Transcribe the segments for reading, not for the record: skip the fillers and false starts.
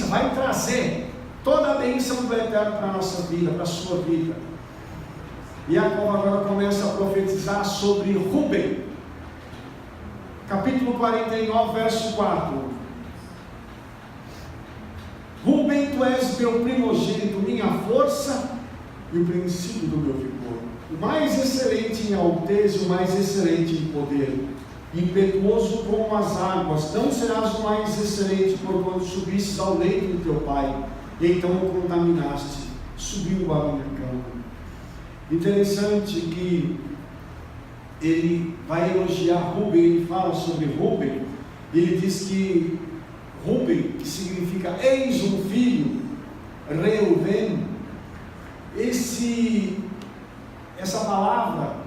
vai trazer toda a bênção do Eterno para a nossa vida, para a sua vida. E Jacó agora começa a profetizar sobre Rúben. Capítulo 49, verso 4. Rúben, tu és meu primogênito, minha força e o princípio do meu vigor, o mais excelente em alteza e o mais excelente em poder, impetuoso como as águas. Não serás o mais excelente porquanto subistes ao leito do teu pai, e então o contaminaste, subiu para a minha cama. Interessante que ele vai elogiar Rúben. Ele fala sobre Rúben, ele diz que Rúben, que significa eis um filho, Reuven, essa palavra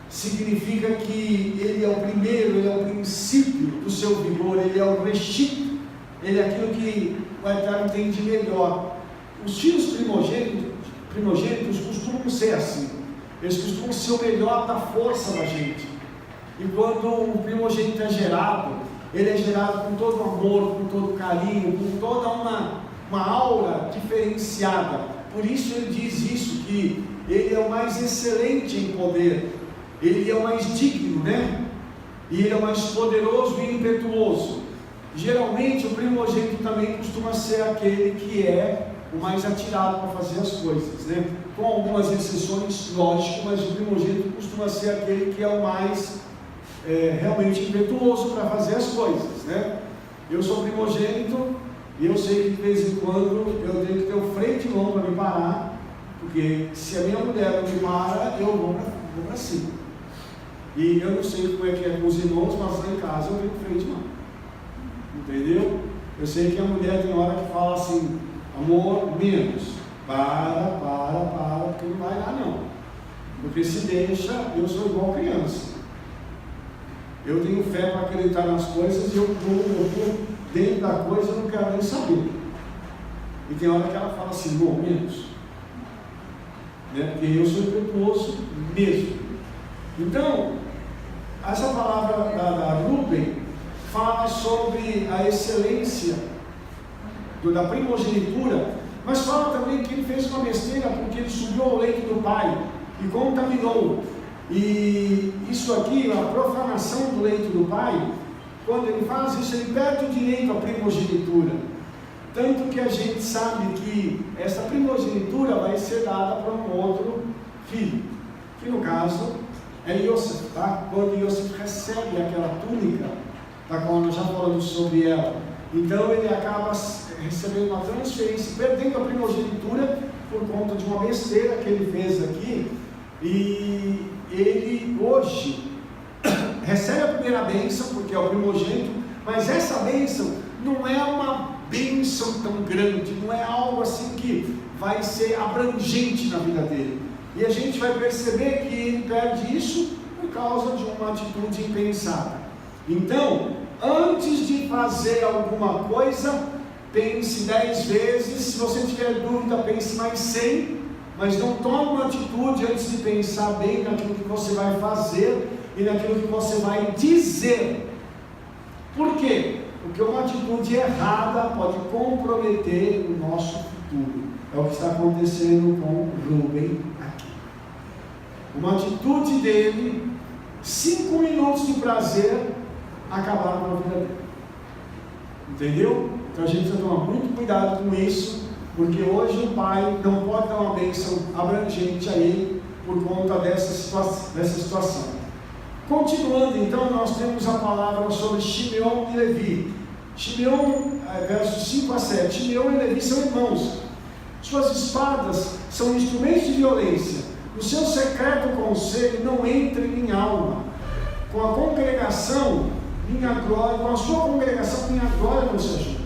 significa que ele é o primeiro, ele é o princípio do seu vigor, ele é o reshit, ele é aquilo que o Eterno tem de melhor. Os filhos primogênitos costumam ser assim, eles costumam ser o melhor da força da gente. E quando o primogênito é gerado, ele é gerado com todo amor, com todo carinho, com toda uma aura diferenciada. Por isso ele diz isso, que ele é o mais excelente em poder, ele é o mais digno, né? E ele é o mais poderoso e impetuoso. Geralmente o primogênito também costuma ser aquele que é o mais atirado para fazer as coisas, né? Com algumas exceções, lógico, mas o primogênito costuma ser aquele que é o mais realmente impetuoso para fazer as coisas, né? Eu sou primogênito e eu sei que de vez em quando eu tenho que ter um freio de mão para me parar, porque se a minha mulher não me para, eu vou para cima. E eu não sei como é que é com os irmãos, mas lá em casa eu tenho freio de mão, entendeu? Eu sei que a mulher tem hora que fala assim: amor, menos, para, porque não vai lá não, porque se deixa, eu sou igual criança. Eu tenho fé para acreditar nas coisas e eu vou dentro da coisa, eu não quero nem saber. E tem hora que ela fala assim: bom, menos, né? Porque eu sou impetuoso mesmo. Então, essa palavra da Rúben fala sobre a excelência da primogenitura, mas fala também que ele fez uma besteira porque ele subiu ao leito do pai e contaminou. E isso aqui, a profanação do leito do pai, quando ele faz isso, ele perde o direito à primogenitura. Tanto que a gente sabe que essa primogenitura vai ser dada para um outro filho, que no caso é Yosef, tá? Quando Yosef recebe aquela túnica, da qual nós já falamos sobre ela, então ele acaba recebendo uma transferência, perdendo a primogenitura por conta de uma besteira que ele fez aqui. E ele hoje recebe a primeira bênção, porque é o primogênito, mas essa bênção não é uma bênção tão grande, não é algo assim que vai ser abrangente na vida dele. E a gente vai perceber que ele perde isso por causa de uma atitude impensada. Então, antes de fazer alguma coisa, pense 10 vezes. Se você tiver dúvida, pense mais 100. Mas não tome uma atitude antes de pensar bem naquilo que você vai fazer e naquilo que você vai dizer. Por quê? Porque uma atitude errada pode comprometer o nosso futuro. É o que está acontecendo com Rúben aqui. Uma atitude dele, 5 minutos de prazer, acabaram com a vida dele. Entendeu? Então a gente precisa tomar muito cuidado com isso, porque hoje o pai não pode dar uma bênção abrangente a ele por conta dessa situação. Continuando, então, nós temos a palavra sobre Shimeon e Levi. Shimeon, versos 5 a 7. Shimeon e Levi são irmãos. Suas espadas são instrumentos de violência. No seu secreto conselho não entre minha alma. Com a congregação, minha glória, com a sua congregação, minha glória não se ajude.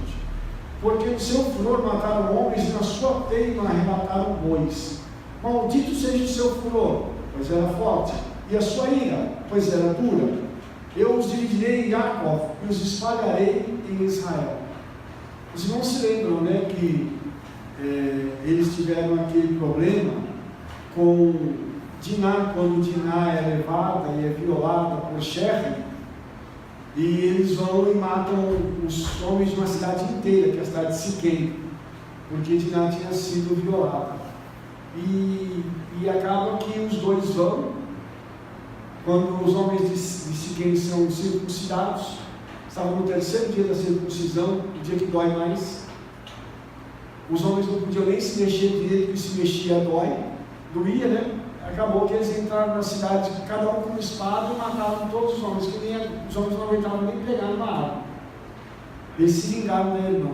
Porque no seu furor mataram homens e na sua teima arrebataram bois. Maldito seja o seu furor, pois era forte, e a sua ira, pois era dura. Eu os dividirei em Jacó e os espalharei em Israel. Os irmãos se lembram, né, que eles tiveram aquele problema com Diná, quando Diná é levada e é violada por Sherem. E eles vão e matam os homens de uma cidade inteira, que é a cidade de Siquém, porque Diná tinha sido violada. E acaba que os dois vão, quando os homens de Siquém são circuncidados, estavam no terceiro dia da circuncisão, o dia que dói mais. Os homens não podiam nem se mexer direito, porque se mexia doía, né? Acabou que eles entraram na cidade, cada um com uma espada, e mataram todos os homens, que nem os homens não aguentavam nem pegar numa arma. Eles se vingaram da irmã.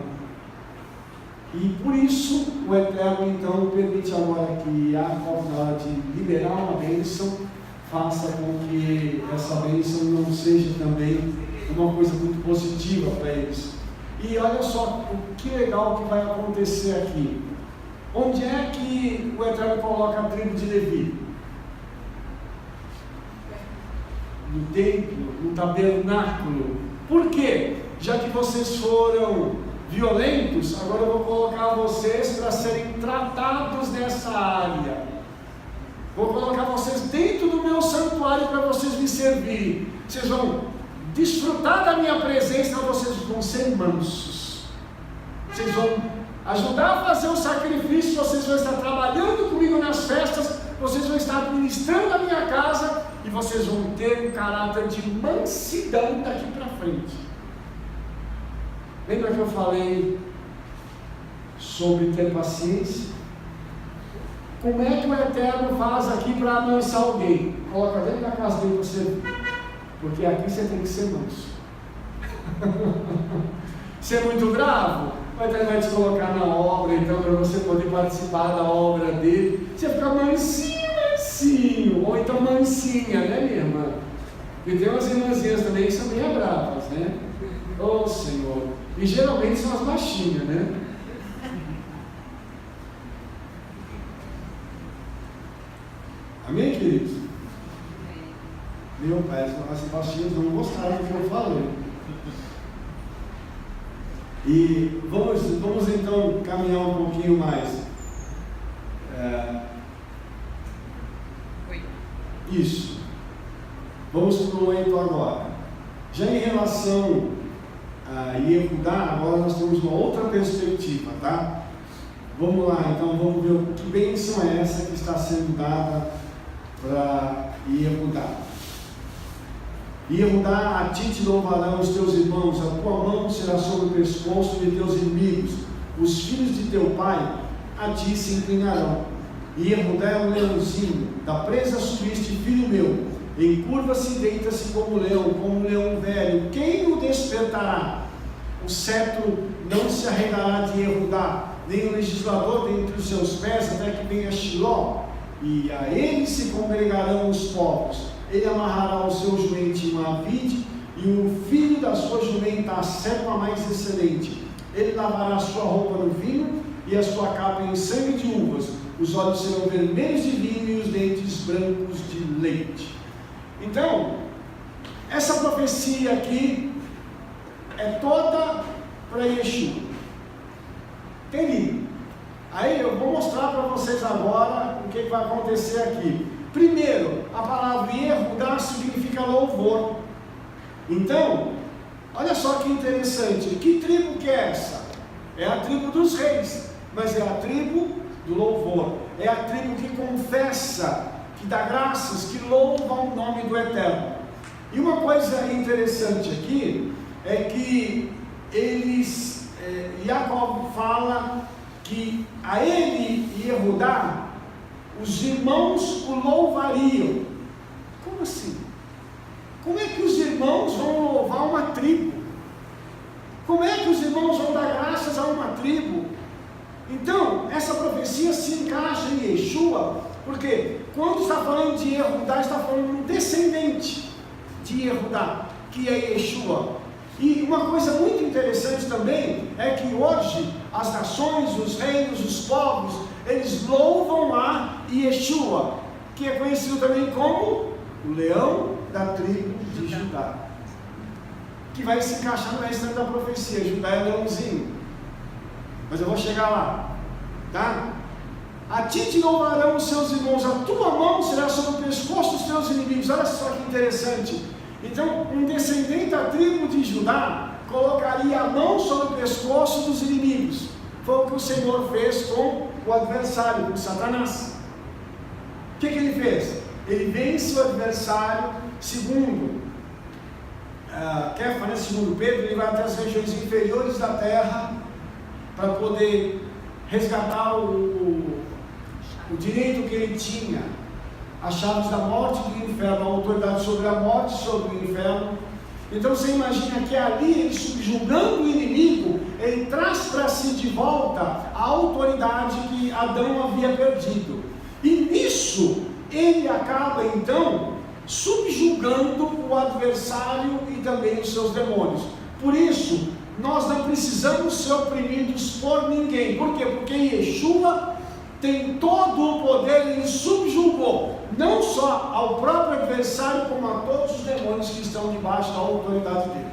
E por isso o Eterno então permite agora que Jacó, na hora de liberar uma bênção, faça com que essa bênção não seja também uma coisa muito positiva para eles. E olha só que legal que vai acontecer aqui. Onde é que o Eterno coloca a tribo de Levi? No templo, no tabernáculo. Por quê? Já que vocês foram violentos, agora eu vou colocar vocês para serem tratados nessa área. Vou colocar vocês dentro do meu santuário para vocês me servir. Vocês vão desfrutar da minha presença, vocês vão ser mansos. Vocês vão ajudar a fazer o sacrifício, vocês vão estar trabalhando comigo nas festas, vocês vão estar administrando a minha casa e vocês vão ter um caráter de mansidão daqui para frente. Lembra que eu falei sobre ter paciência? Como é que o Eterno faz aqui para amansar alguém? Coloca dentro da casa dele para você, porque aqui você tem que ser manso. Ser muito bravo, o Eterno vai te colocar na obra, então, para você poder participar da obra dele. Você fica mansinho, ou então mansinha, né, minha irmã? E tem umas irmãzinhas também que são bem bravas, né? Oh, Senhor! E geralmente são as baixinhas, né? Amém, queridos? Meu pai, as baixinhas não gostaram do que eu falei. E vamos então caminhar um pouquinho mais. Isso. Vamos para o 8 agora. Já em relação a Yehudá, agora nós temos uma outra perspectiva, tá? Vamos lá, então vamos ver que bênção é essa que está sendo dada para Yehudá. Yehudá, a ti te louvarão os teus irmãos, a tua mão será sobre o pescoço de teus inimigos, os filhos de teu pai a ti se inclinarão. Yehudá é um leãozinho, da presa subiste, filho meu, encurva-se e deita-se como um leão velho, quem o despertará? O cetro não se arredará de Yehudá, nem o legislador dentre os seus pés, até que venha Shiló, e a ele se congregarão os povos. Ele amarrará o seu jumento em uma vide, e o filho da sua jumenta a serva mais excelente. Ele lavará a sua roupa no vinho, e a sua capa em sangue de uvas. Os olhos serão vermelhos de vinho, e os dentes brancos de leite. Então, essa profecia aqui é toda para Yeshua. Entendi? Aí eu vou mostrar para vocês agora o que vai acontecer aqui. Primeiro, a palavra Yehudá significa louvor. Então, olha só que interessante. Que tribo que é essa? É a tribo dos reis, mas é a tribo do louvor. É a tribo que confessa, que dá graças, que louva o nome do Eterno. E uma coisa interessante aqui é que Jacó fala que a ele, Yehudá, os irmãos o louvariam. Como assim? Como é que os irmãos vão louvar uma tribo? Como é que os irmãos vão dar graças a uma tribo? Então, essa profecia se encaixa em Yeshua, porque quando está falando de Yehudá, está falando do descendente de Yehudá, que é Yeshua. E uma coisa muito interessante também é que hoje as nações, os reinos, os povos, eles louvam a Yeshua, que é conhecido também como o leão da tribo de Judá, que vai se encaixar no restante da profecia. Judá é leãozinho, mas eu vou chegar lá, tá? A ti te louvarão os seus irmãos, a tua mão será sobre o pescoço dos teus inimigos. Olha só que interessante. Então, um descendente da tribo de Judá colocaria a mão sobre o pescoço dos inimigos. Foi o que o Senhor fez com o adversário, com Satanás. O que ele fez? Ele vence o adversário, segundo Kéfas, segundo Pedro, ele vai até as regiões inferiores da terra para poder resgatar o direito que ele tinha, as chaves da morte e do inferno, a autoridade sobre a morte e sobre o inferno. Então você imagina que ali, ele subjugando o inimigo, ele traz para si de volta a autoridade que Adão havia perdido. E nisso, ele acaba então subjugando o adversário e também os seus demônios. Por isso, nós não precisamos ser oprimidos por ninguém. Por quê? Porque Yeshua tem todo o poder, ele subjugou não só ao próprio adversário, como a todos os demônios que estão debaixo da autoridade dele.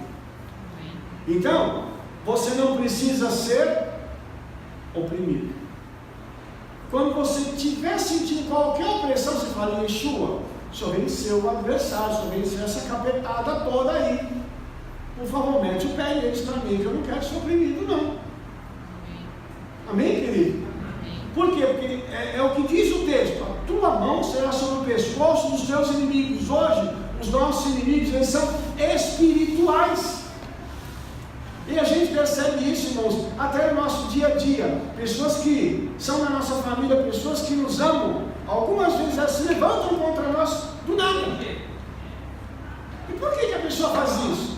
Então, você não precisa ser oprimido. Quando você estiver sentindo qualquer opressão, você fala: Yeshua, o Senhor venceu o adversário, o Senhor venceu essa capetada toda aí. Por favor, mete o pé neles para mim, que eu não quero ser oprimido, não. Amém, querido? Por quê? Porque é o que diz o texto: a tua mão será sobre o pescoço dos teus inimigos. Hoje, os nossos inimigos, eles são espirituais. E a gente percebe isso, irmãos, até no nosso dia a dia. Pessoas que são da nossa família, pessoas que nos amam, algumas vezes elas se levantam contra nós do nada. E por que a pessoa faz isso?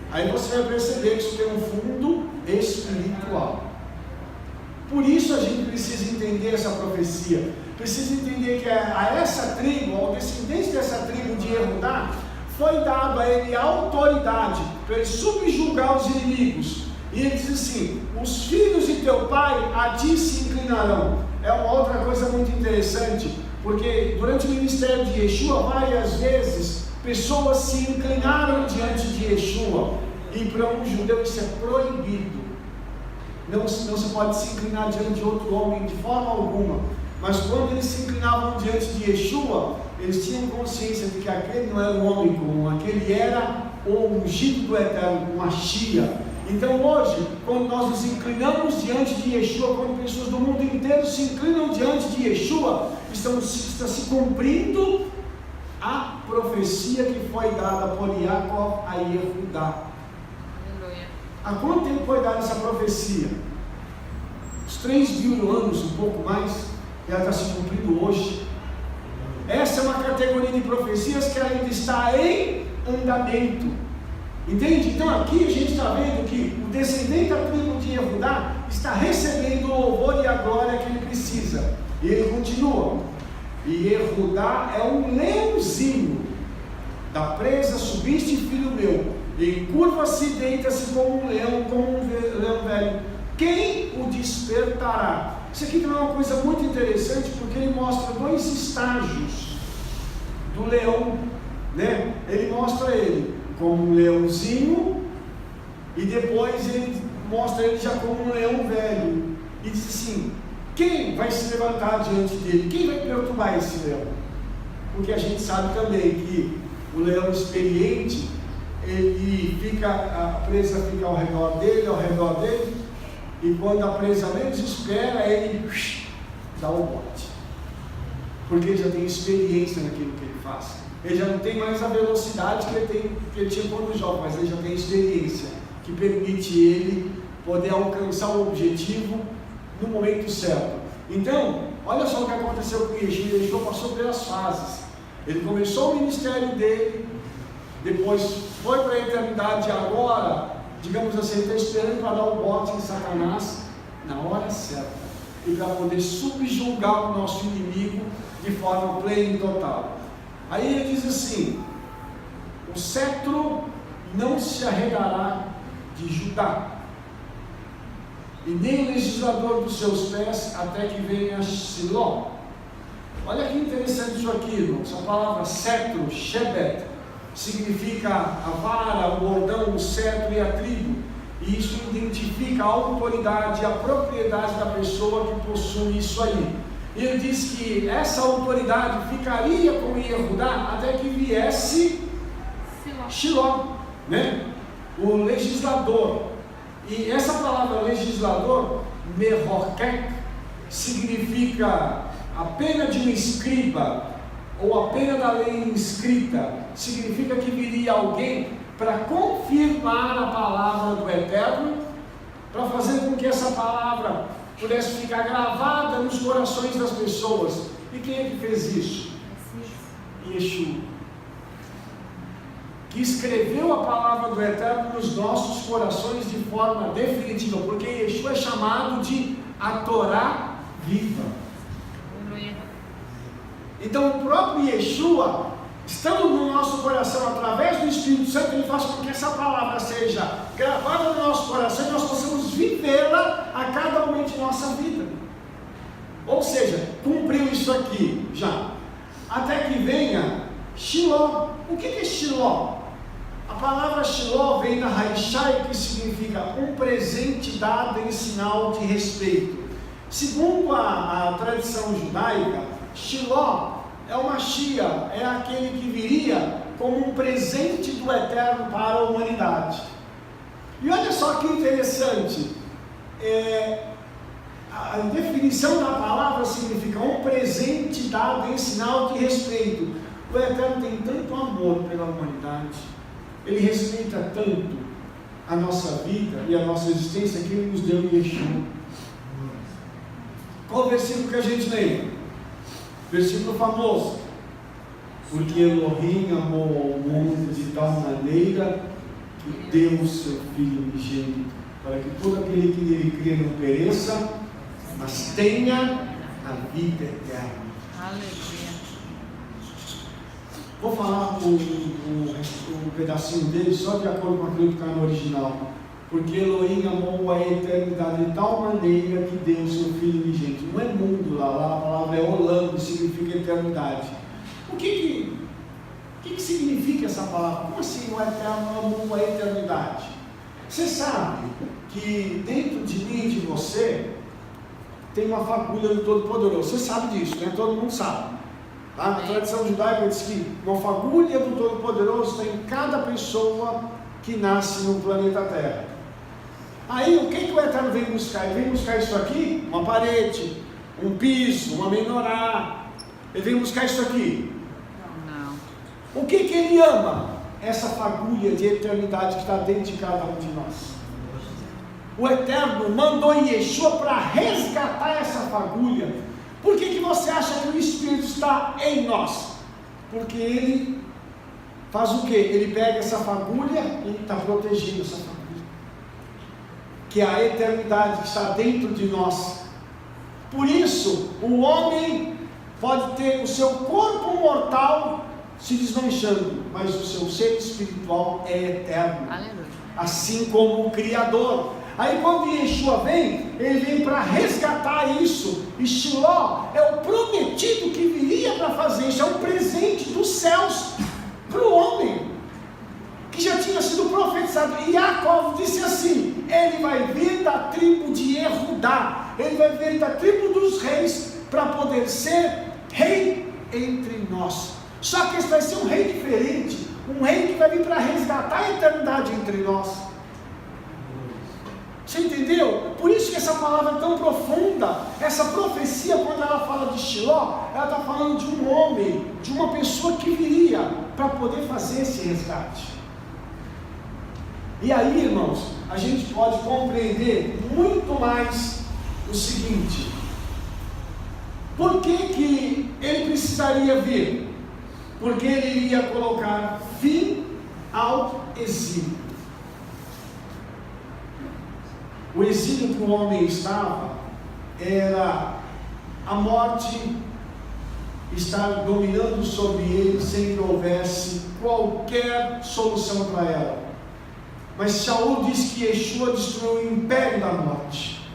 Aí você vai perceber que isso tem um fundo espiritual. Por isso a gente precisa entender essa profecia, precisa entender que a essa tribo, ao descendente dessa tribo de Judá, foi dado a ele a autoridade para ele subjugar os inimigos. E ele diz assim: os filhos de teu pai a ti se inclinarão. É uma outra coisa muito interessante, porque durante o ministério de Yeshua, várias vezes, pessoas se inclinaram diante de Yeshua, e para um judeu isso é proibido. Não se pode se inclinar diante de outro homem de forma alguma. Mas quando eles se inclinavam diante de Yeshua, eles tinham consciência de que aquele não era um homem comum, aquele era o ungido do Eterno, o Mashiach. Então hoje, quando nós nos inclinamos diante de Yeshua, quando pessoas do mundo inteiro se inclinam diante de Yeshua, está se cumprindo a profecia que foi dada por Yaakov a Yehudá. Há quanto tempo foi dada essa profecia? Uns 3.000 anos, um pouco mais, e ela está se cumprindo hoje. Essa é uma categoria de profecias que ainda está em andamento. Entende? Então aqui a gente está vendo que o descendente da tribo de Judá está recebendo o louvor e a glória que ele precisa. E ele continua: e Judá é um leãozinho, da presa subiste, filho meu, e curva-se e deita-se como um leão velho. Quem o despertará? Isso aqui também é uma coisa muito interessante, porque ele mostra dois estágios do leão, né? Ele mostra ele como um leãozinho, e depois ele mostra ele já como um leão velho, e diz assim: quem vai se levantar diante dele? Quem vai perturbar esse leão? Porque a gente sabe também que o leão experiente, a presa fica ao redor dele, e quando a presa menos espera, ele dá o bote, porque ele já tem experiência naquilo que ele faz. Ele já não tem mais a velocidade que ele tinha quando jovem, mas ele já tem experiência que permite ele poder alcançar o objetivo no momento certo. Então, olha só o que aconteceu com Yeshua. Yeshua passou pelas fases. Ele começou o ministério dele, depois foi para a eternidade, e agora, digamos assim, ele está esperando para dar o bote em Satanás na hora certa, e para poder subjugar o nosso inimigo de forma plena e total. Aí ele diz assim: o cetro não se arredará de Judá, e nem o legislador dos seus pés, até que venha Siló. Olha que interessante isso aqui, irmãos. A palavra cetro, Shebet, significa a vara, o bordão, o cetro e a tribo. E isso identifica a autoridade e a propriedade da pessoa que possui isso aí. E ele diz que essa autoridade ficaria com Judá até que viesse Shiló, né? O legislador. E essa palavra legislador, Mehorkek, significa a pena de um escriba, ou a pena da lei inscrita. Significa que viria alguém para confirmar a palavra do Eterno, para fazer com que essa palavra pudesse ficar gravada nos corações das pessoas. E quem é que fez isso? Yeshua, que escreveu a palavra do Eterno nos nossos corações de forma definitiva, porque Yeshua é chamado de a Torá viva. Então o próprio Yeshua, estando no nosso coração através do Espírito Santo, ele faz com que essa palavra seja gravada no nosso coração e nós possamos vivê-la a cada momento de nossa vida. Ou seja, cumpriu isso aqui já, até que venha Shiló. O que é Shiló? A palavra Shiló vem da Raishai, que significa um presente dado em sinal de respeito. Segundo a tradição judaica, Shiló é o Mashiach, é aquele que viria como um presente do Eterno para a humanidade. E olha só que interessante, a definição da palavra significa um presente dado em sinal de respeito. O Eterno tem tanto amor pela humanidade, ele respeita tanto a nossa vida e a nossa existência, que ele nos deu Yeshua. Qual o versículo que a gente lembra? Versículo famoso: porque Elohim amou ao mundo de tal maneira que deu o seu Filho unigênito, para que todo aquele que nele crê não pereça, mas tenha a vida eterna. Aleluia. Vou falar um pedacinho dele só de acordo com aquilo que está no original. Porque Elohim amou a eternidade de tal maneira que deu o seu Filho unigênito. Não é mundo lá a palavra é olam, que significa eternidade. O que significa essa palavra? Como assim o Eterno amou a eternidade? Você sabe que dentro de mim e de você tem uma fagulha do Todo-Poderoso. Você sabe disso, né? Todo mundo sabe. Tá? Na tradição judaica diz que uma fagulha do Todo-Poderoso tem em cada pessoa que nasce no planeta Terra. Aí o que o Eterno vem buscar? Ele vem buscar isso aqui, uma parede, um piso, uma menorá. Ele vem buscar isso aqui. Não. O que ele ama? Essa fagulha de eternidade que está dentro de cada um de nós. O Eterno mandou Yeshua para resgatar essa fagulha. Por que você acha que o Espírito está em nós? Porque ele faz o quê? Ele pega essa fagulha e está protegendo essa fagulha, que é a eternidade que está dentro de nós. Por isso, o homem pode ter o seu corpo mortal se desmanchando, mas o seu ser espiritual é eterno. Aleluia. Assim como o Criador. Aí quando Yeshua vem, ele vem para resgatar isso. E Shiló é o prometido que viria para fazer isso, é um presente dos céus para o homem, que já tinha sido profetizado. E Jacó disse assim: ele vai vir da tribo de Yehudá, ele vai vir da tribo dos reis, para poder ser rei entre nós. Só que esse vai ser um rei diferente, um rei que vai vir para resgatar a eternidade entre nós. Você entendeu? Por isso que essa palavra é tão profunda. Essa profecia, quando ela fala de Shiló, ela está falando de um homem, de uma pessoa que viria para poder fazer esse resgate. E aí, irmãos, a gente pode compreender muito mais o seguinte: por que ele precisaria vir? Porque ele iria colocar fim ao exílio. O exílio que o homem estava era a morte estar dominando sobre ele sem que houvesse qualquer solução para ela. Mas Shaul diz que Yeshua destruiu o império da morte.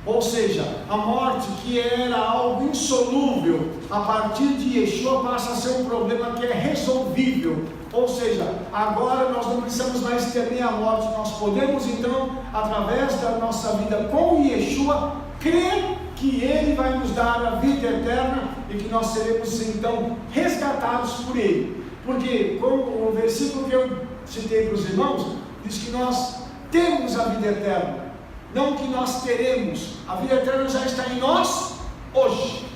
Ou seja, a morte que era algo insolúvel, a partir de Yeshua passa a ser um problema que é resolvível. Ou seja, agora nós não precisamos mais temer a morte, nós podemos então, através da nossa vida com Yeshua, crer que Ele vai nos dar a vida eterna e que nós seremos então resgatados por Ele. Porque como o versículo que eu citei para os irmãos, diz que nós temos a vida eterna, não que nós teremos. A vida eterna já está em nós hoje,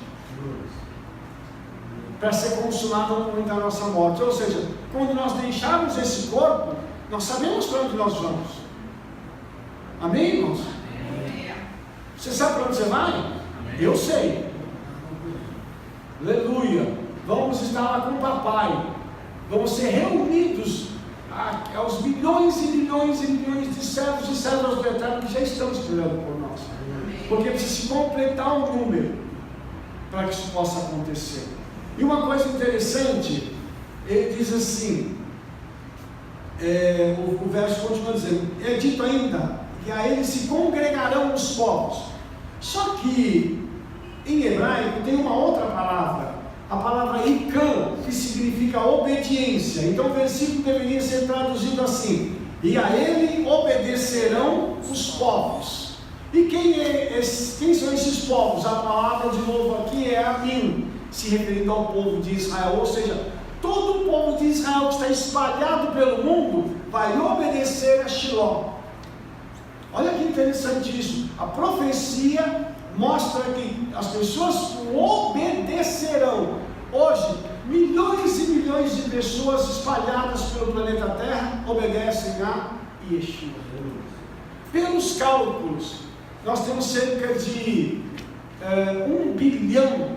para ser consumada no momento da nossa morte. Ou seja, quando nós deixarmos esse corpo, nós sabemos para onde nós vamos. Amém, irmãos? Você sabe para onde você vai? Eu sei. Aleluia. Vamos estar lá com o papai. Vamos ser reunidos aos milhões e milhões e milhões de servos e servas do Eterno que já estão esperando por nós. Porque precisa se completar um número para que isso possa acontecer. E uma coisa interessante, ele diz assim, o verso continua dizendo, é dito ainda que a ele se congregarão os povos. Só que em hebraico tem uma outra palavra, a palavra ikam, que significa obediência. Então o versículo deveria ser traduzido assim: e a ele obedecerão os povos. E quem são esses povos? A palavra de novo aqui é Amim, se referindo ao povo de Israel, ou seja, todo o povo de Israel que está espalhado pelo mundo vai obedecer a Shiló. Olha que interessante isso. A profecia mostra que as pessoas obedecerão. Hoje, milhões e milhões de pessoas espalhadas pelo planeta Terra obedecem a Yeshua. Pelos cálculos, nós temos cerca de 1 bilhão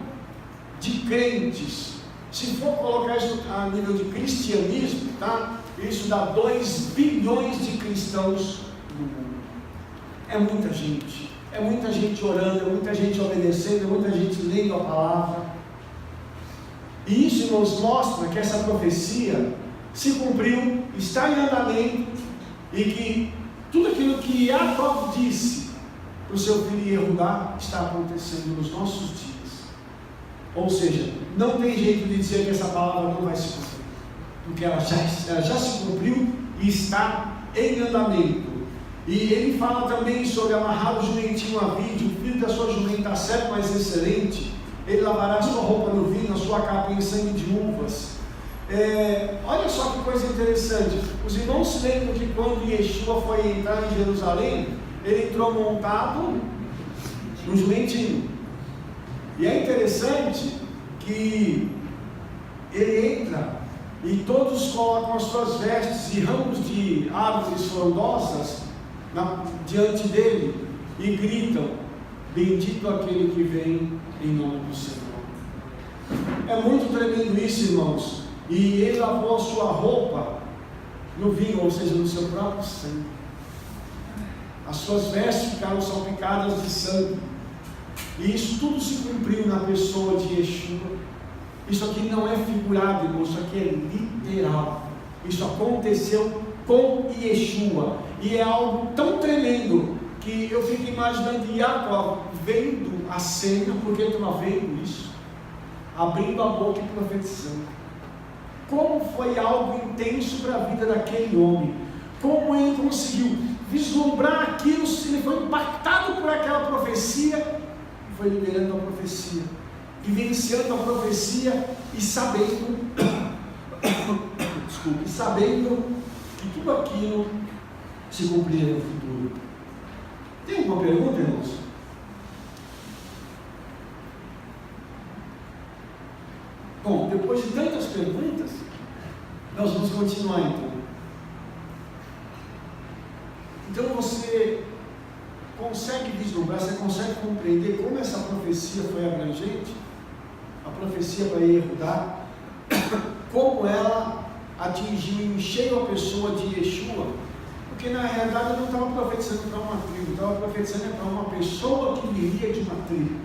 de crentes. Se for colocar isso a nível de cristianismo, tá? Isso dá 2 bilhões de cristãos no mundo. É muita gente orando, é muita gente obedecendo, é muita gente lendo a palavra. E isso nos mostra que essa profecia se cumpriu, está em andamento, e que tudo aquilo que Jacob disse para o seu filho Yehudá está acontecendo nos nossos dias. Ou seja, não tem jeito de dizer que essa palavra não vai se cumprir, porque ela já se cumpriu e está em andamento. E ele fala também sobre amarrar o jumentinho a vide, o filho da sua jumenta certo, mas excelente. Ele lavará a sua roupa no vinho, a sua capa em sangue de uvas. Olha só que coisa interessante. Os irmãos se lembram que quando Yeshua foi entrar em Jerusalém, ele entrou montado no jumentinho. E é interessante que ele entra e todos colocam as suas vestes e ramos de árvores frondosas diante dele e gritam: bendito aquele que vem em nome do Senhor. É muito tremendo isso, irmãos. E ele lavou a sua roupa no vinho, ou seja, no seu próprio sangue. As suas vestes ficaram salpicadas de sangue. E isso tudo se cumpriu na pessoa de Yeshua. Isso aqui não é figurado, irmão, isso aqui é literal. Isso aconteceu com Yeshua. E é algo tão tremendo que eu fico imaginando Jacob vendo a cena, porque ele estava vendo isso, abrindo a boca e profetizando. Como foi algo intenso para a vida daquele homem. Como ele conseguiu vislumbrar aquilo, ele foi impactado por aquela profecia e foi liberando a profecia, vivenciando a profecia e sabendo que tudo aquilo se cumprir no futuro. Tem alguma pergunta, irmãos? Bom, depois de tantas perguntas, nós vamos continuar então. Então você consegue vislumbrar, você consegue compreender como essa profecia foi abrangente? A profecia para Yehudá, como ela atingiu em cheio a pessoa de Yeshua, porque na realidade eu não estava profetizando para uma tribo, eu estava profetizando para uma pessoa que viria de uma tribo.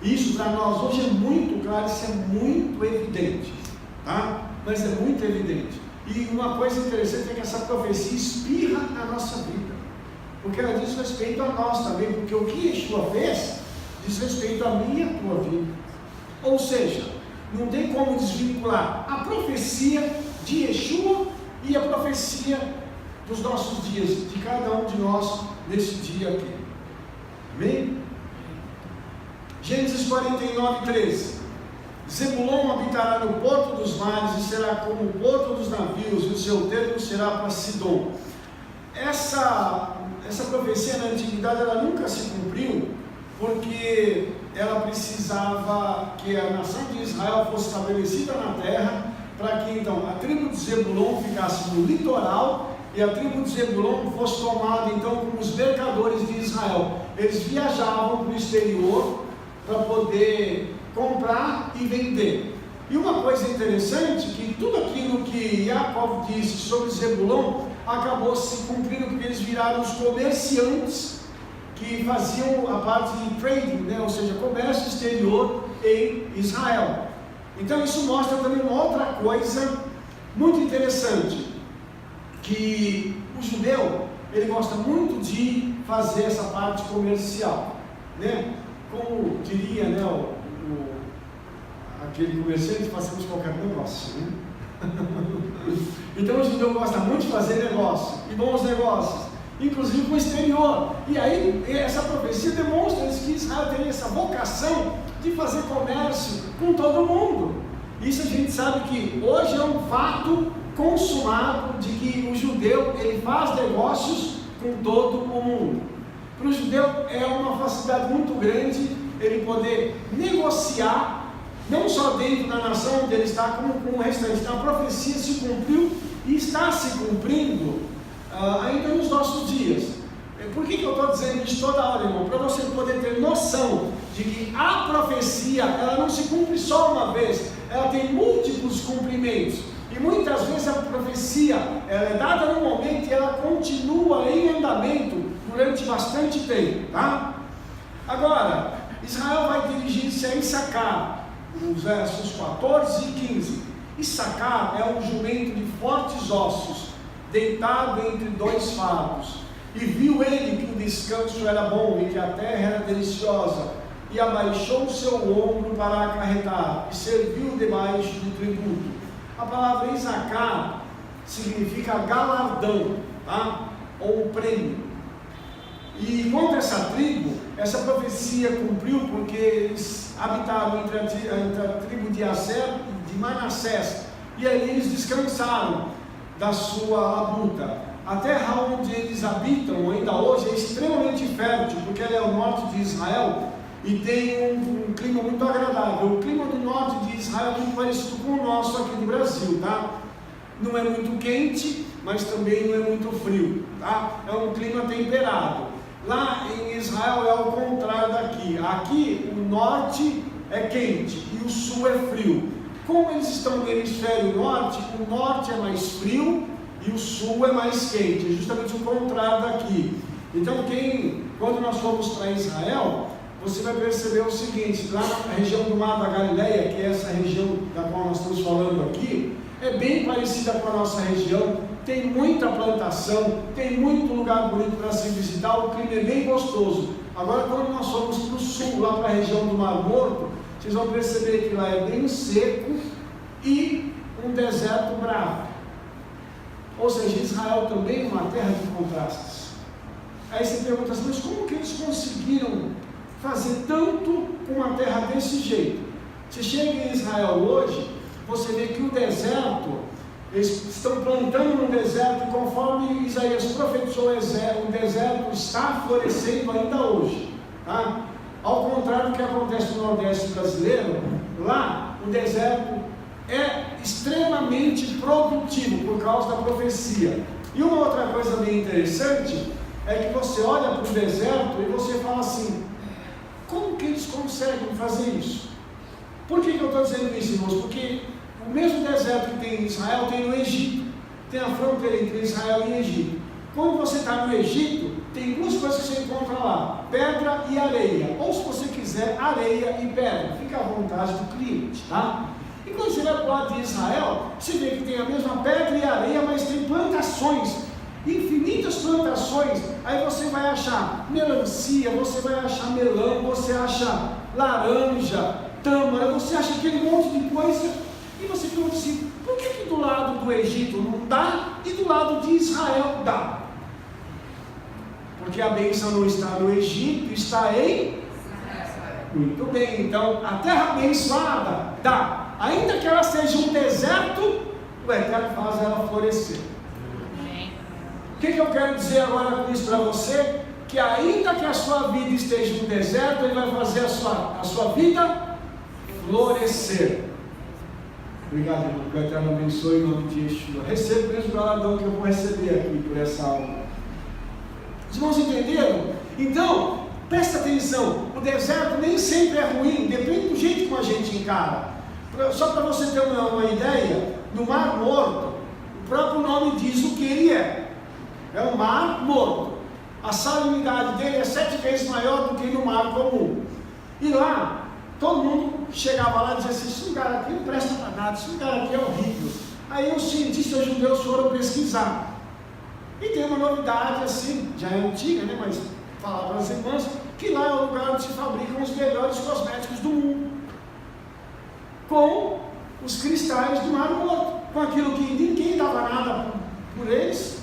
Isso para nós hoje é muito claro, isso é muito evidente, tá? Mas é muito evidente. E uma coisa interessante é que essa profecia espirra na nossa vida, porque ela diz respeito a nós também, porque o que Yeshua fez diz respeito a mim e a tua vida. Ou seja, não tem como desvincular a profecia de Yeshua e a profecia dos nossos dias, de cada um de nós nesse dia aqui. Amém? Gênesis 49, 13. Zebulon habitará no porto dos mares e será como o porto dos navios, e o seu termo será para Sidom. Essa profecia na antiguidade ela nunca se cumpriu, porque ela precisava que a nação de Israel fosse estabelecida na terra, para que então a tribo de Zebulon ficasse no litoral e a tribo de Zebulon fosse tomada então como os mercadores de Israel. Eles viajavam para o exterior para poder comprar e vender. E uma coisa interessante, que tudo aquilo que Jacob disse sobre Zebulon acabou se cumprindo, porque eles viraram os comerciantes que faziam a parte de trading, né? Ou seja, comércio exterior em Israel. Então isso mostra também uma outra coisa muito interessante, que o judeu, ele gosta muito de fazer essa parte comercial, né? Como diria, né, aquele comerciante, fazemos qualquer negócio, né? Então o judeu gosta muito de fazer negócio, e bons negócios, inclusive com o exterior. E aí essa profecia demonstra que Israel tem essa vocação de fazer comércio com todo mundo. Isso a gente sabe que hoje é um fato consumado, de que o judeu ele faz negócios com todo o mundo. Para o judeu é uma facilidade muito grande ele poder negociar, não só dentro da nação onde ele está, como com o restante. Então a profecia se cumpriu e está se cumprindo ainda nos nossos dias. Por que eu estou dizendo isso toda hora, irmão? Para você poder ter noção de que a profecia, ela não se cumpre só uma vez, ela tem múltiplos cumprimentos. E muitas vezes a profecia ela é dada no momento e ela continua em andamento durante bastante tempo, tá? Agora, Israel vai dirigir-se a Issacar, nos versos 14 e 15. Issacar é um jumento de fortes ossos, deitado entre dois favos. E viu ele que o descanso era bom e que a terra era deliciosa, e abaixou o seu ombro para acarretar, e serviu debaixo do tributo. A palavra Issacar significa galardão, tá? Ou prêmio. E quanto a essa tribo, essa profecia cumpriu porque eles habitavam entre a tribo de Aser e de Manassés, e ali eles descansaram da sua labuta. A terra onde eles habitam ainda hoje é extremamente fértil, porque ela é o norte de Israel e tem um clima muito agradável. O clima do norte de Israel é muito parecido com o nosso aqui no Brasil, tá? Não é muito quente, mas também não é muito frio, tá? É um clima temperado. Lá em Israel é ao contrário daqui. Aqui o norte é quente e o sul é frio. Como eles estão no hemisfério norte, o norte é mais frio e o sul é mais quente, é justamente o contrário daqui. Então quando nós formos para Israel, você vai perceber o seguinte: lá na região do Mar da Galileia, que é essa região da qual nós estamos falando aqui, é bem parecida com a nossa região, tem muita plantação, tem muito lugar bonito para se visitar, o clima é bem gostoso. Agora quando nós formos para o sul, lá para a região do Mar Morto, vocês vão perceber que lá é bem seco e um deserto bravo. Ou seja, Israel também é uma terra de contrastes. Aí você pergunta assim, mas como que eles conseguiram fazer tanto com uma terra desse jeito? Você chega em Israel hoje, você vê que o deserto, eles estão plantando no deserto, e conforme Isaías profetizou, o deserto está florescendo ainda hoje, tá? Ao contrário do que acontece no Nordeste brasileiro, lá o deserto é extremamente produtivo por causa da profecia. E uma outra coisa bem interessante é que você olha para o deserto e você fala assim, como que eles conseguem fazer isso? Por que eu estou dizendo isso, irmãos? Porque o mesmo deserto que tem em Israel tem no Egito, tem a fronteira entre Israel e Egito. Quando você está no Egito, tem duas coisas que você encontra lá, pedra e areia, ou se você quiser, areia e pedra, fica à vontade do cliente, tá? E quando você vai para o lado de Israel, você vê que tem a mesma pedra e areia, mas tem plantações, infinitas plantações. Aí você vai achar melancia, você vai achar melão, você acha laranja, tâmara, você acha aquele monte de coisa, e você pergunta assim, por que do lado do Egito não dá e do lado de Israel dá? Porque a bênção não está no Egito, está em Israel. Muito bem, então a terra abençoada dá, ainda que ela seja um deserto, o Eterno faz ela florescer. O que eu quero dizer agora com isso para você? Que ainda que a sua vida esteja um deserto, Ele vai fazer a sua vida florescer. Obrigado, irmão, que o Eterno abençoe em nome de Yeshua. Recebo o mesmo galardão que eu vou receber aqui por essa aula. Os irmãos entenderam? Então, presta atenção, o deserto nem sempre é ruim, depende do jeito como a gente encara. Só para você ter uma ideia, no Mar Morto, o próprio nome diz o que ele é. É um mar morto. A salinidade dele é 7 vezes maior do que no mar comum. E lá, todo mundo chegava lá e dizia assim: esse lugar aqui não presta para nada, esse lugar aqui é horrível. Aí os cientistas judeus foram pesquisar. E tem uma novidade assim, já é antiga, né? Mas falar para as irmãs, que lá é o lugar onde se fabricam os melhores cosméticos do mundo. Com os cristais do Mar Morto. Com aquilo que ninguém dava nada por eles.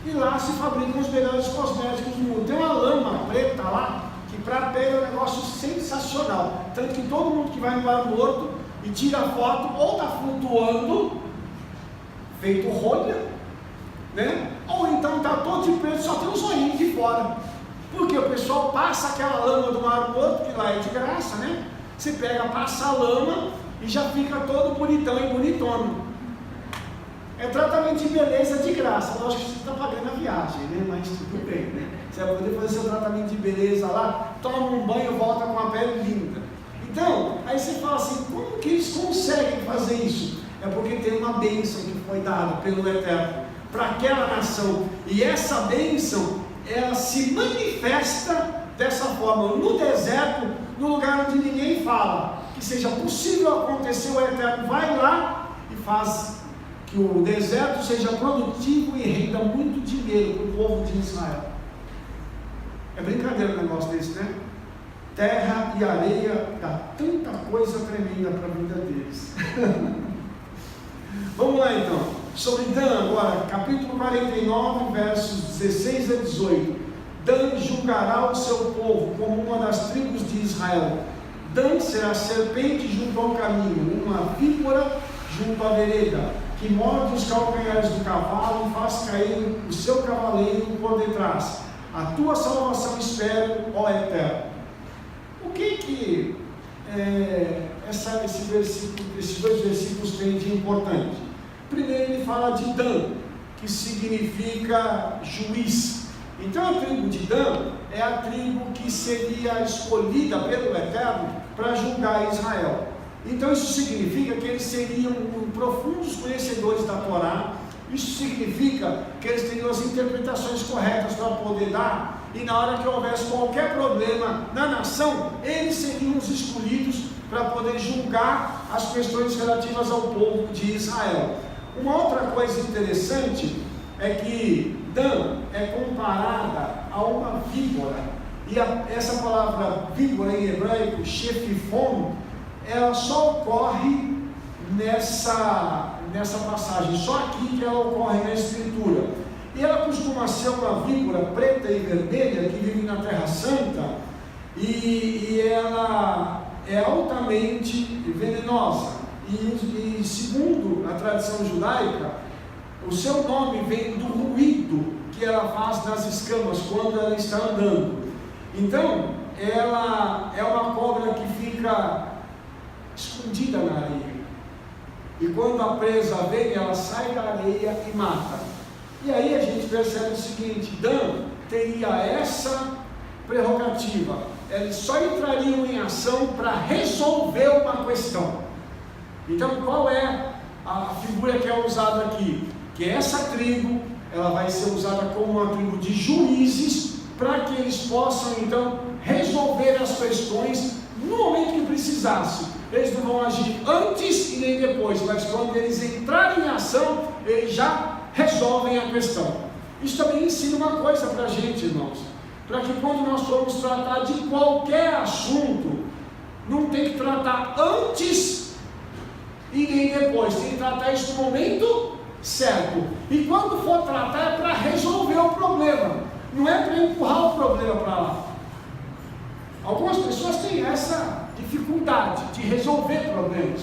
E lá se fabricam os melhores cosméticos do mundo. Tem uma lama preta lá, que para a pele é um negócio sensacional. Tanto que todo mundo que vai no Mar Morto e tira foto, ou está flutuando, feito rolha, né? Ou então está todo de preto, só tem um zoinho de fora. Porque o pessoal passa aquela lama do Mar Morto, que lá é de graça, né? Você pega, passa a lama e já fica todo bonitão e bonitona. É tratamento de beleza de graça. Lógico que você está pagando a viagem, né? Mas tudo bem, né? Você vai poder fazer seu tratamento de beleza lá, toma um banho, volta com a pele linda. Então, aí você fala assim: como que eles conseguem fazer isso? É porque tem uma bênção que foi dada pelo Eterno para aquela nação. E essa bênção, ela se manifesta dessa forma no deserto, no lugar onde ninguém fala que seja possível acontecer. O Eterno vai lá e faz que o deserto seja produtivo e renda muito dinheiro para o povo de Israel. É brincadeira um negócio desse, né? Terra e areia dá tanta coisa tremenda para a vida deles. Vamos lá então, sobre Dan agora, capítulo 49, versos 16 a 18. Dan julgará o seu povo como uma das tribos de Israel. Dan será serpente junto ao caminho, uma víbora junto à vereda, que morde os calcanhares do cavalo e faz cair o seu cavaleiro por detrás. A tua salvação espero, ó Eterno. O que esses dois versículos têm de importante? Primeiro ele fala de Dan, que significa juiz. Então a tribo de Dan é a tribo que seria escolhida pelo Eterno para julgar Israel. Então isso significa que eles seriam profundos conhecedores da Torá. Isso significa que eles teriam as interpretações corretas para poder dar, e na hora que houvesse qualquer problema na nação, eles seriam os escolhidos para poder julgar as questões relativas ao povo de Israel. Uma outra coisa interessante é que Dan é comparada a uma víbora, e essa palavra víbora em hebraico, shefifon, ela só ocorre nessa passagem, só aqui que ela ocorre na escritura. E ela costuma ser uma víbora preta e vermelha que vive na Terra Santa, e ela é altamente venenosa. E segundo a tradição judaica, o seu nome vem do ruído que ela faz nas escamas quando ela está andando. Então, ela é uma cobra que fica escondida na areia. E quando a presa vem, ela sai da areia e mata. E aí a gente percebe o seguinte: Dan teria essa prerrogativa. Eles só entrariam em ação para resolver uma questão. Então, qual é a figura que é usada aqui? Que essa tribo, ela vai ser usada como uma tribo de juízes, para que eles possam então resolver as questões no momento que precisasse. Eles não vão agir antes e nem depois, mas quando eles entrarem em ação, eles já resolvem a questão. Isso também ensina uma coisa para a gente, irmãos, para que quando nós formos tratar de qualquer assunto, não tem que tratar antes e nem depois, tem que tratar isso no momento certo. E quando for tratar, é para resolver o problema, não é para empurrar o problema para lá. Algumas pessoas têm essa dificuldade de resolver problemas.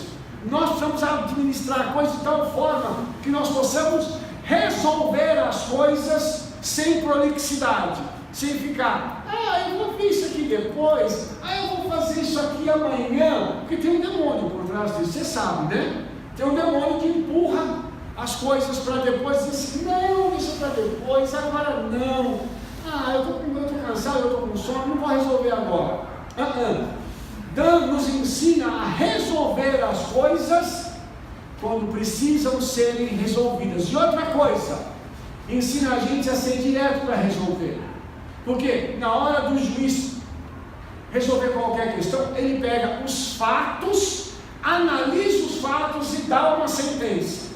Nós precisamos administrar a coisa de tal forma que nós possamos resolver as coisas sem prolixidade, sem ficar, eu vou ver isso aqui depois, eu vou fazer isso aqui amanhã, porque tem um demônio por trás disso, você sabe, né? Tem um demônio que empurra as coisas para depois, diz assim, não, deixa para depois, agora não, eu estou cansado, eu estou com sono, não vou resolver agora. Dan nos ensina a resolver as coisas quando precisam serem resolvidas. E outra coisa, ensina a gente a ser direto para resolver. Porque na hora do juiz resolver qualquer questão, ele pega os fatos, analisa os fatos e dá uma sentença.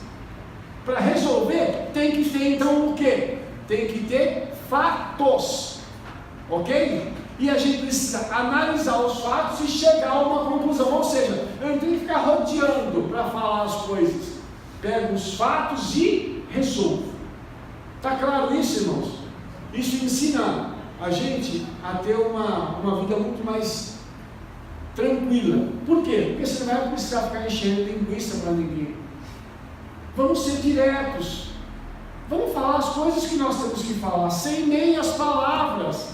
Para resolver, tem que ter então o quê? Tem que ter fatos, ok? E a gente precisa analisar os fatos e chegar a uma conclusão, ou seja, eu não tenho que ficar rodeando para falar as coisas. Pego os fatos e resolvo. Está claro isso, irmãos? Isso ensina a gente a ter uma vida muito mais tranquila. Por quê? Porque você não vai precisar ficar enchendo linguiça para ninguém. Vamos ser diretos. Vamos falar as coisas que nós temos que falar, sem meias palavras.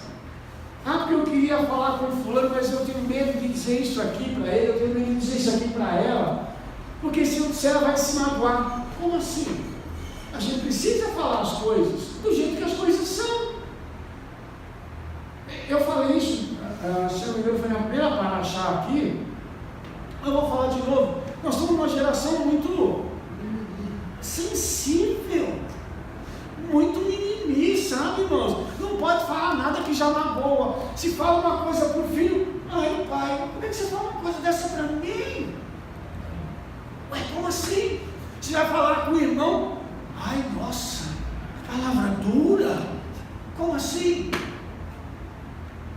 Porque eu queria falar com o fulano, mas eu tenho medo de dizer isso aqui para ele, eu tenho medo de dizer isso aqui para ela, porque se eu disser ela vai se magoar. Como assim? A gente precisa falar as coisas do jeito que as coisas são. Eu falei isso, se eu não me engano, foi na primeira paraxá aqui, eu vou falar de novo. Nós somos uma geração muito sensível, muito mimimi, sabe, irmãos? Não pode falar nada que já magoa. Se fala uma coisa para o filho, pai, como é que você fala uma coisa dessa para mim? Como assim? Você vai falar com o irmão, nossa, palavra dura, como assim?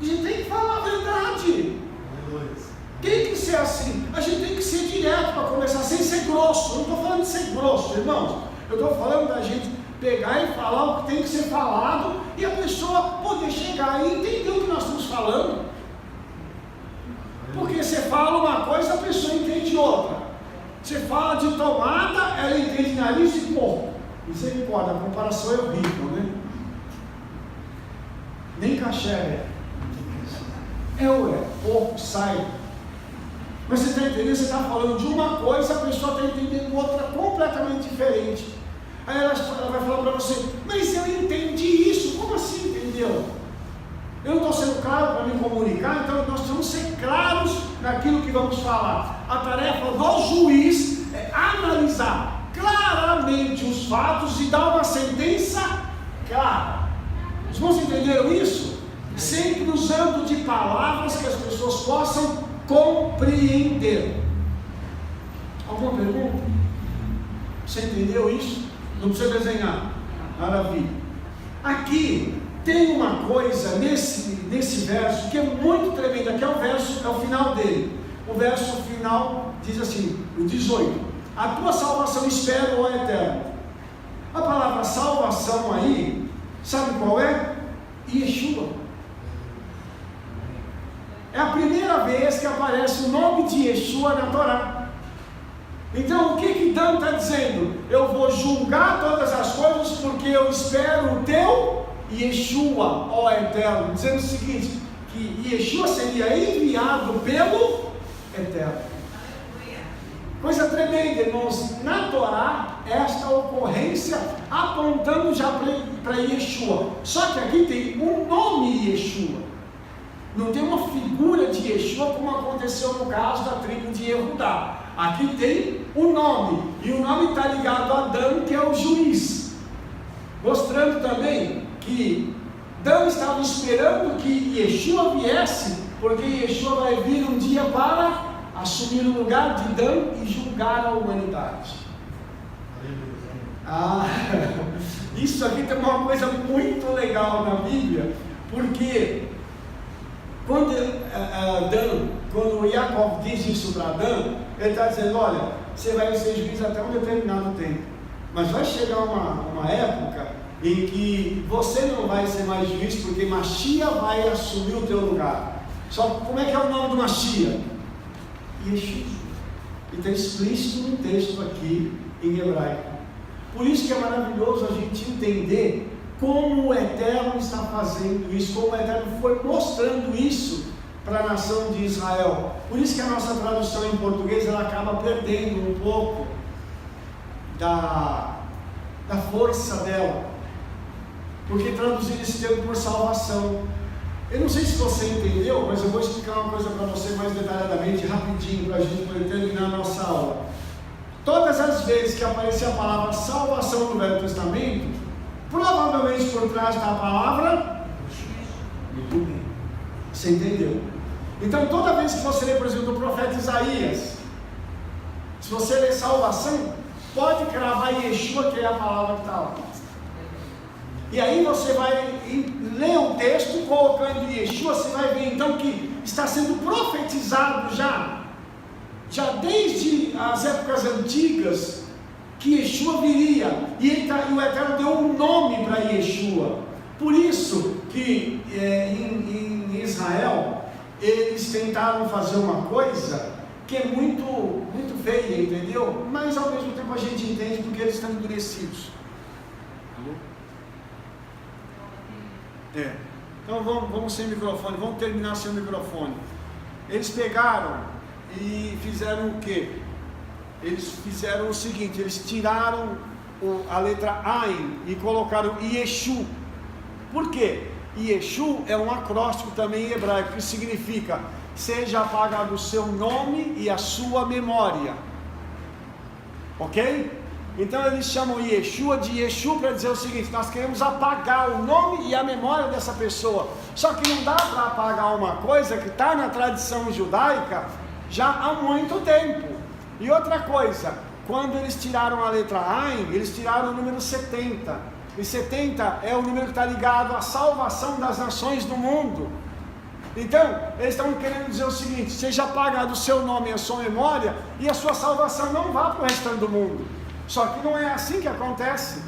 A gente tem que falar a verdade. Tem que ser assim. A gente tem que ser direto para começar, sem ser grosso. Eu não estou falando de ser grosso, irmãos. Eu estou falando da gente pegar e falar o que tem que ser falado e a pessoa poder chegar e entender o que nós estamos falando. Porque você fala uma coisa, a pessoa entende outra. Você fala de tomada, ela entende nariz e porco. Misericórdia, a comparação é horrível, né? Nem caché porco sai. Mas você está entendendo? Você está falando de uma coisa, a pessoa está entendendo outra completamente diferente. Aí ela vai falar para você, mas eu entendi isso. Como assim entendeu? Eu não estou sendo claro para me comunicar, então nós precisamos ser claros naquilo que vamos falar. A tarefa do juiz é analisar claramente os fatos e dar uma sentença clara. Os irmãos entenderam isso? Sempre usando de palavras que as pessoas possam compreender. Alguma pergunta? Você entendeu isso? Não precisa desenhar. Maravilha. Aqui tem uma coisa nesse verso que é muito tremenda, que é o final dele. O verso final diz assim, o 18: a tua salvação espero, ó Eterno. A palavra salvação aí, sabe qual é? Yeshua. É a primeira vez que aparece o nome de Yeshua na Torá. Então o que Dan está dizendo? Eu vou julgar todas as coisas porque eu espero o teu Yeshua, ó Eterno. Dizendo o seguinte, que Yeshua seria enviado pelo Eterno. Coisa tremenda, irmãos. Na Torá, esta ocorrência apontando já para Yeshua. Só que aqui tem o nome Yeshua. Não tem uma figura de Yeshua como aconteceu no caso da tribo de Yehudá. Aqui tem o nome, e o nome está ligado a Dan, que é o juiz, mostrando também que Dan estava esperando que Yeshua viesse, porque Yeshua vai vir um dia para assumir o lugar de Dan e julgar a humanidade. Isso aqui tem uma coisa muito legal na Bíblia, porque quando Jacob diz isso para Dan, ele está dizendo, olha, você vai ser juiz até um determinado tempo, mas vai chegar uma época em que você não vai ser mais juiz, porque Mashiach vai assumir o teu lugar. Só como é que é o nome do Mashiach? Yeshua. E está explícito no texto aqui em hebraico. Por isso que é maravilhoso a gente entender como o Eterno está fazendo isso, como o Eterno foi mostrando isso para a nação de Israel. Por isso que a nossa tradução em português ela acaba perdendo um pouco da força dela, porque traduzir esse termo por salvação. Eu não sei se você entendeu, mas eu vou explicar uma coisa para você mais detalhadamente, rapidinho, para a gente poder terminar a nossa aula. Todas as vezes que aparecia a palavra salvação no Velho Testamento, provavelmente por trás da palavra, muito bem, você entendeu? Então toda vez que você lê, por exemplo, o profeta Isaías, se você lê salvação, pode cravar Yeshua, que é a palavra que está lá. E aí você vai ler o texto, colocando Yeshua, você vai ver então que está sendo profetizado já desde as épocas antigas, que Yeshua viria, e o Eterno deu um nome para Yeshua. Por isso que em Israel, eles tentaram fazer uma coisa que é muito, muito feia, entendeu? Mas ao mesmo tempo a gente entende porque eles estão endurecidos. Então vamos sem microfone, vamos terminar sem microfone. Eles pegaram e fizeram o quê? Eles fizeram o seguinte: eles tiraram a letra Ain e colocaram Yeshu. Por quê? Yeshu é um acróstico também em hebraico, que significa: seja apagado o seu nome e a sua memória. Ok? Então eles chamam Yeshua de Yeshu para dizer o seguinte: nós queremos apagar o nome e a memória dessa pessoa. Só que não dá para apagar uma coisa que está na tradição judaica já há muito tempo. E outra coisa, quando eles tiraram a letra Ain, eles tiraram o número 70. E 70 é o número que está ligado à salvação das nações do mundo. Então, eles estão querendo dizer o seguinte: seja apagado o seu nome e a sua memória, e a sua salvação não vá para o restante do mundo. Só que não é assim que acontece.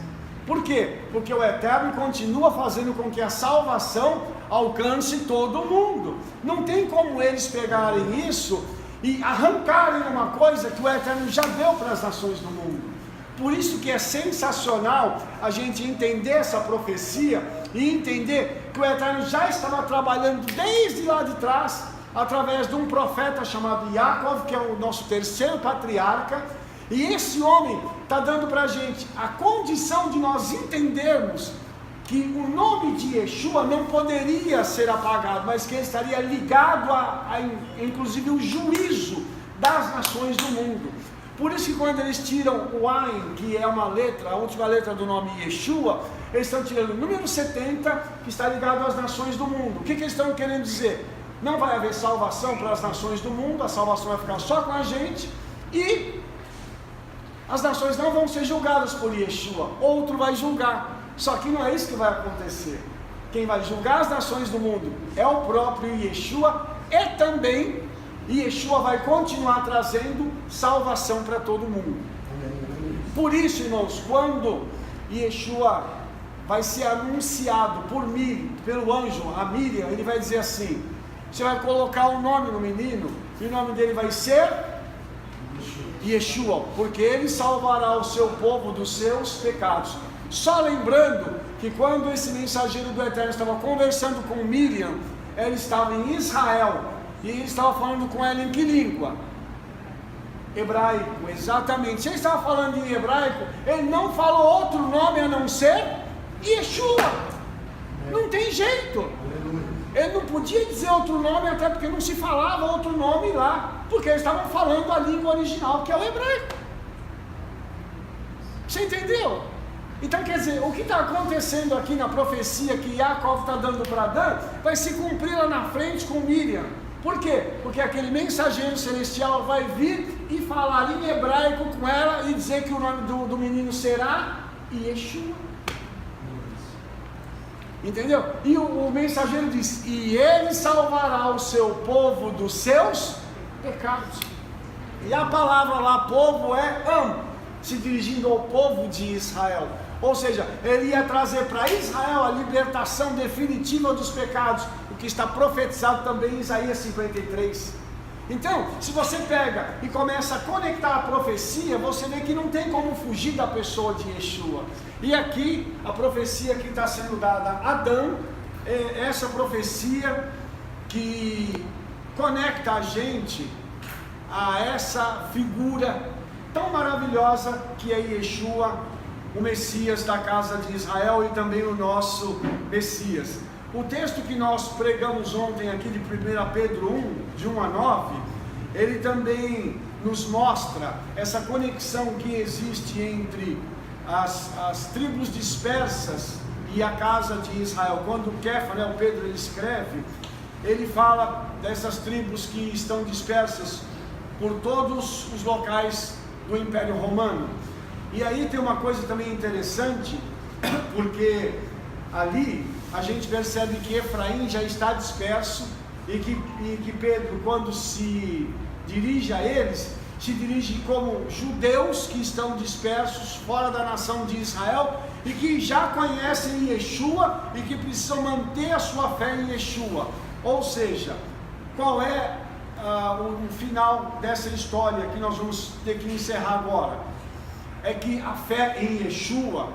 Por quê? Porque o Eterno continua fazendo com que a salvação alcance todo mundo. Não tem como eles pegarem isso e arrancarem uma coisa que o Eterno já deu para as nações do mundo. Por isso que é sensacional a gente entender essa profecia e entender que o Eterno já estava trabalhando desde lá de trás, através de um profeta chamado Yaakov, que é o nosso terceiro patriarca. E esse homem está dando para a gente a condição de nós entendermos que o nome de Yeshua não poderia ser apagado, mas que ele estaria ligado a inclusive o juízo das nações do mundo. Por isso que quando eles tiram o Ain, que é uma letra, a última letra do nome Yeshua, eles estão tirando o número 70, que está ligado às nações do mundo. O que eles estão querendo dizer? Não vai haver salvação para as nações do mundo, a salvação vai ficar só com a gente, e as nações não vão ser julgadas por Yeshua, outro vai julgar. Só que não é isso que vai acontecer. Quem vai julgar as nações do mundo é o próprio Yeshua, e também Yeshua vai continuar trazendo salvação para todo mundo. Por isso, irmãos, quando Yeshua vai ser anunciado pelo anjo, a Miriam, ele vai dizer assim: você vai colocar um nome no menino, e o nome dele vai ser Yeshua, porque ele salvará o seu povo dos seus pecados. Só lembrando que quando esse mensageiro do Eterno estava conversando com Miriam, ela estava em Israel, e ele estava falando com ela em que língua? Hebraico, exatamente. Se ele estava falando em hebraico, ele não falou outro nome a não ser Yeshua. Não tem jeito. Ele não podia dizer outro nome, até porque não se falava outro nome lá, porque eles estavam falando a língua original, que é o hebraico. Você entendeu? Então quer dizer, o que está acontecendo aqui na profecia que Yaakov está dando para Adão, vai se cumprir lá na frente com Miriam. Por quê? Porque aquele mensageiro celestial vai vir e falar em hebraico com ela e dizer que o nome do menino será Yeshua. Entendeu? E o mensageiro diz: e ele salvará o seu povo dos seus pecados. E a palavra lá, povo, é se dirigindo ao povo de Israel. Ou seja, ele ia trazer para Israel a libertação definitiva dos pecados. o que está profetizado também em Isaías 53. Então, se você pega e começa a conectar a profecia, você vê que não tem como fugir da pessoa de Yeshua. E aqui, a profecia que está sendo dada a Adão, é essa profecia que conecta a gente a essa figura tão maravilhosa que é Yeshua, o Messias da casa de Israel e também o nosso Messias. O texto que nós pregamos ontem aqui de 1 Pedro 1, de 1 a 9, ele também nos mostra essa conexão que existe entre as tribos dispersas e a casa de Israel. Quando o Pedro ele escreve, ele fala dessas tribos que estão dispersas por todos os locais do Império Romano. E aí tem uma coisa também interessante, porque ali a gente percebe que Efraim já está disperso e que Pedro, quando se dirige a eles, se dirige como judeus que estão dispersos fora da nação de Israel e que já conhecem Yeshua e que precisam manter a sua fé em Yeshua. Ou seja, qual é o final dessa história que nós vamos ter que encerrar agora? É que a fé em Yeshua,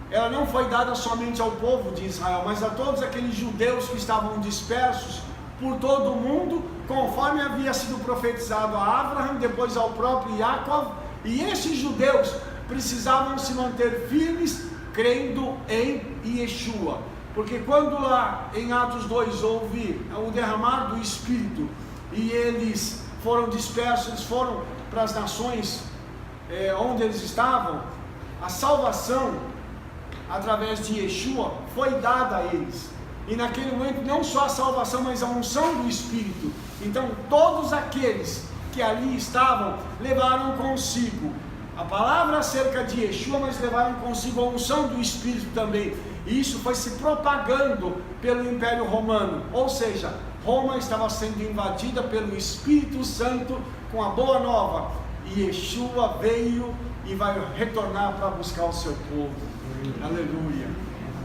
ela não foi dada somente ao povo de Israel, mas a todos aqueles judeus que estavam dispersos por todo o mundo, conforme havia sido profetizado a Abraham, depois ao próprio Jacob, e esses judeus precisavam se manter firmes, crendo em Yeshua, porque quando lá em Atos 2 houve o derramar do Espírito, e eles foram dispersos, eles foram para as nações onde eles estavam, a salvação através de Yeshua foi dada a eles, e naquele momento não só a salvação, mas a unção do Espírito. Então todos aqueles que ali estavam levaram consigo a palavra acerca de Yeshua, mas levaram consigo a unção do Espírito também, e isso foi se propagando pelo Império Romano, ou seja, Roma estava sendo invadida pelo Espírito Santo com a boa nova, e Yeshua veio e vai retornar para buscar o seu povo. Aleluia.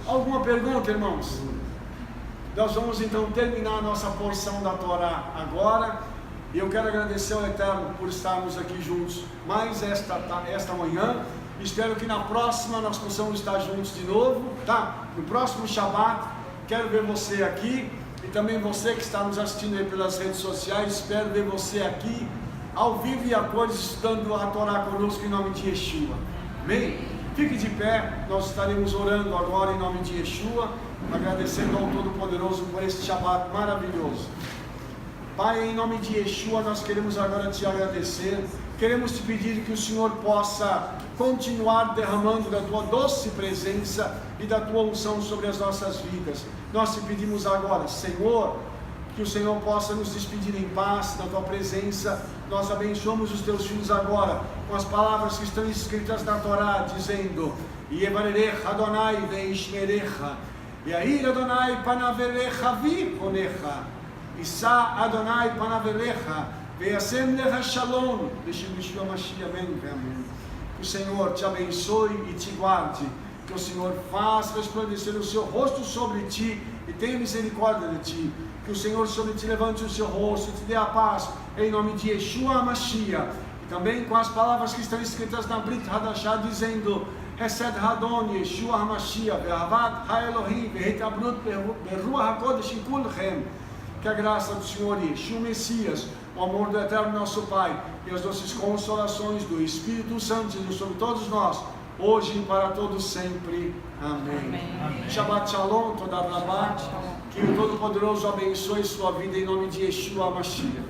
Alguma pergunta, irmãos? Nós vamos então terminar a nossa porção da Torá agora, e eu quero agradecer ao Eterno por estarmos aqui juntos mais esta manhã. Espero que na próxima nós possamos estar juntos de novo, tá? No próximo Shabat, quero ver você aqui, e também você que está nos assistindo aí pelas redes sociais, espero ver você aqui ao vivo e a cores, estudando a Torá conosco em nome de Yeshua. Amém? Fique de pé, nós estaremos orando agora em nome de Yeshua, agradecendo ao Todo-Poderoso por este Shabat maravilhoso. Pai, em nome de Yeshua, nós queremos agora te agradecer, queremos te pedir que o Senhor possa continuar derramando da tua doce presença e da tua unção sobre as nossas vidas. Nós te pedimos agora, Senhor, que o Senhor possa nos despedir em paz da tua presença. Nós abençoamos os teus filhos agora com as palavras que estão escritas na Torá, dizendo: Yevarerecha Adonai veishmerecha, Yair Adonai panavelecha vihonecha, Isa Adonai panavelecha, veyasem lecha shalom, B'Shem Yeshua Mashiach, amém, amém. Que o Senhor te abençoe e te guarde, que o Senhor faça resplandecer o seu rosto sobre ti e tenha misericórdia de ti. Que o Senhor sobre ti levante o seu rosto e te dê a paz, em nome de Yeshua Mashiach. E também com as palavras que estão escritas na Brit Hadashah, dizendo: Hesed Hadon Yeshua Mashiach, Ve'avat HaElohim, Ve'hitabrut Be'ruach HaKodesh Kulchem. Que a graça do Senhor Yeshua Messias, o amor do Eterno nosso Pai e as doces consolações do Espírito Santo sejam sobre todos nós, hoje e para todos sempre. Amém. Amém. Shabbat Shalom, Toda Rabá. Que o Todo-Poderoso abençoe sua vida em nome de Yeshua Mashiach.